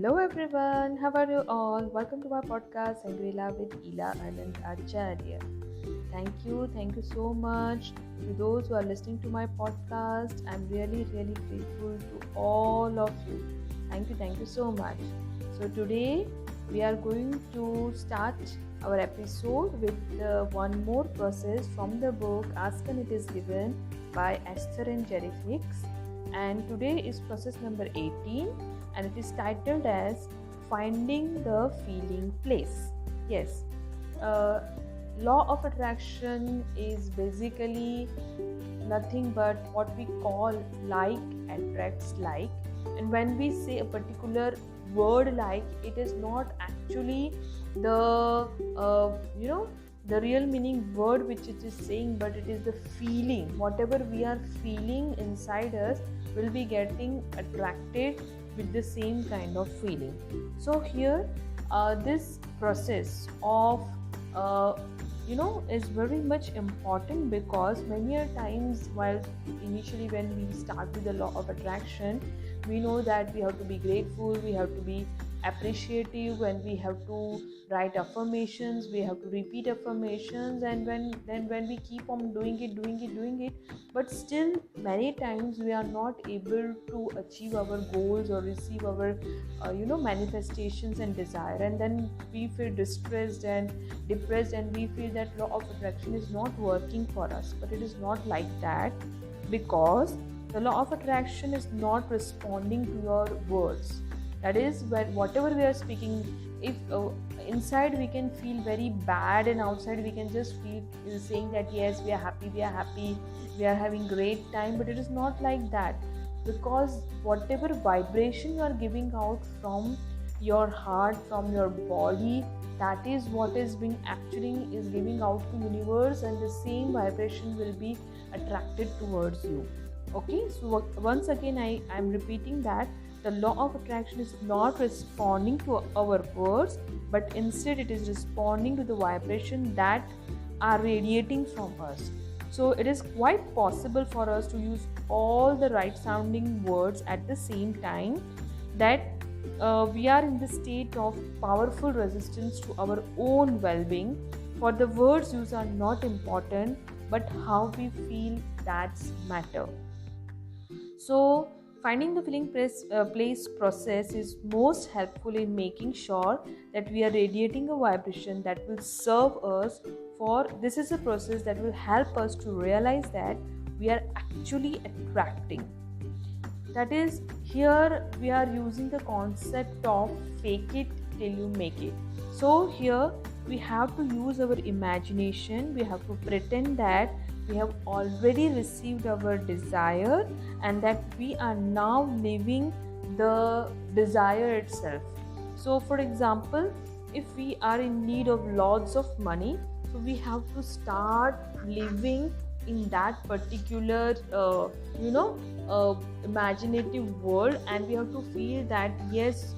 Hello everyone, how are you all? Welcome to my podcast Sangrila with Ila Anand Acharya. Thank you so much to those who are listening to my podcast. I'm really grateful to all of you. Thank you so much. So today we are going to start our episode with one more process from the book Ask and It Is Given by Esther and Jerry Hicks. And today is process number 18 and it is titled as Finding the Feeling Place. Yes, law of attraction is basically nothing but what we call like attracts like. And when we say a particular word like, it is not actually the the real meaning word which it is saying, but it is the feeling. Whatever we are feeling inside us will be getting attracted with the same kind of feeling. So here this process of is very much important, because many a times while initially when we start with the law of attraction, we know that we have to be grateful, we have to be appreciative, and we have to write affirmations, we have to repeat affirmations, and when we keep on doing it, but still many times we are not able to achieve our goals or receive our manifestations and desire, and then we feel distressed and depressed, and we feel that law of attraction is not working for us. But it is not like that, because the law of attraction is not responding to your words. That is, when whatever we are speaking, if inside we can feel very bad and outside we can just feel saying that yes, we are happy, we are having great time, but it is not like that, because whatever vibration you are giving out from your heart, from your body, that is what is being actually is giving out to universe, and the same vibration will be attracted towards you. Okay, so once again I am repeating that the law of attraction is not responding to our words, but instead it is responding to the vibration that are radiating from us. So it is quite possible for us to use all the right sounding words at the same time, that we are in the state of powerful resistance to our own well-being. For the words used are not important, but how we feel, that's matter. So finding the feeling place process is most helpful in making sure that we are radiating a vibration that will serve us. For this is a process that will help us to realize that we are actually attracting. That is, here we are using the concept of fake it till you make it. So here we have to use our imagination, we have to pretend that we have already received our desire and that we are now living the desire itself. So for example, if we are in need of lots of money, so we have to start living in that particular imaginative world, and we have to feel that yes,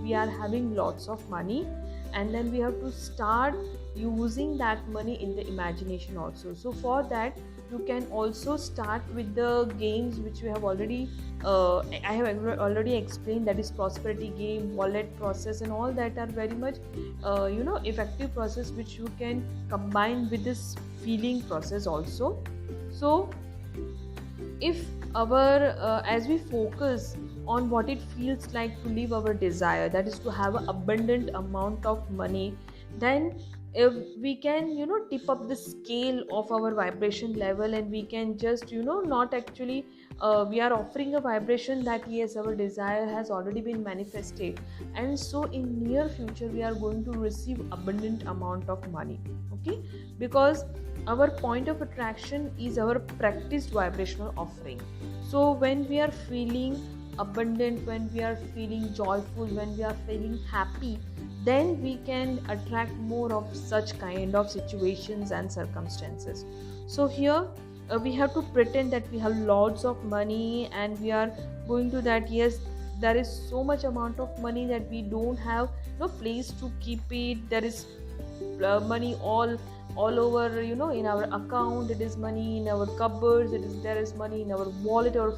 we are having lots of money, and then we have to start using that money in the imagination also. So for that you can also start with the games which we have already I have already explained, that is prosperity game, wallet process, and all that are very much effective process which you can combine with this feeling process also. So if our as we focus on what it feels like to live our desire, that is to have an abundant amount of money, then if we can tip up the scale of our vibration level, and we can just not actually we are offering a vibration that yes, our desire has already been manifested, and so in near future we are going to receive abundant amount of money. Okay, because our point of attraction is our practiced vibrational offering. So when we are feeling abundant, when we are feeling joyful, when we are feeling happy, then we can attract more of such kind of situations and circumstances. So here we have to pretend that we have lots of money, and we are going to that yes, there is so much amount of money that we don't have no place to keep it. There is money all over in our account, it is money in our cupboards, there is money in our wallet, or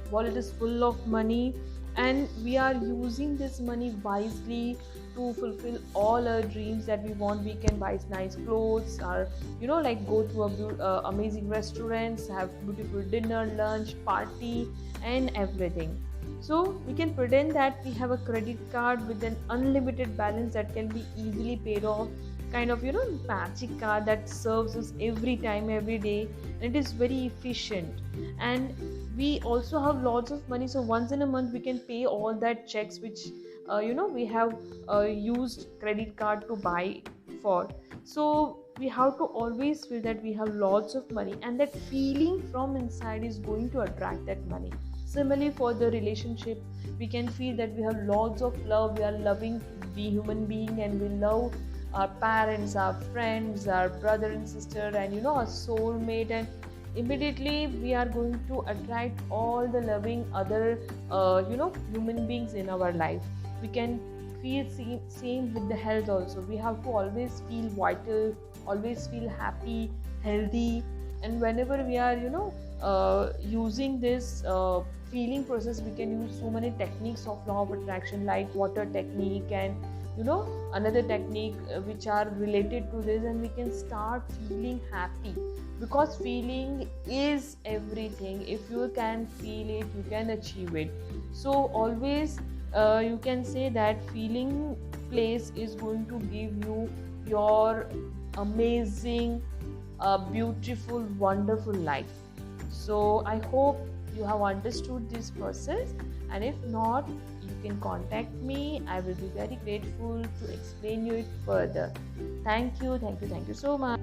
wallet is full of money, and we are using this money wisely to fulfill all our dreams that we want. We can buy nice clothes, or like go to amazing restaurants, have beautiful dinner, lunch, party, and everything. So we can pretend that we have a credit card with an unlimited balance that can be easily paid off, kind of magic card that serves us every time, every day, and it is very efficient. And we also have lots of money, so once in a month we can pay all that checks which we have used credit card to buy for. So we have to always feel that we have lots of money, and that feeling from inside is going to attract that money. Similarly, for the relationship, we can feel that we have lots of love, we are loving the human being, and we love our parents, our friends, our brother and sister, and our soulmate. And immediately we are going to attract all the loving other human beings in our life. We can feel same with the health also. We have to always feel vital, always feel happy, healthy. And whenever we are using this feeling process, we can use so many techniques of law of attraction, like water technique, and another technique which are related to this, and we can start feeling happy, because feeling is everything. If you can feel it, you can achieve it. So always you can say that feeling place is going to give you your amazing, beautiful, wonderful life. So I hope you have understood this process, and if not, you can contact me. I will be very grateful to explain you it further. Thank you so much.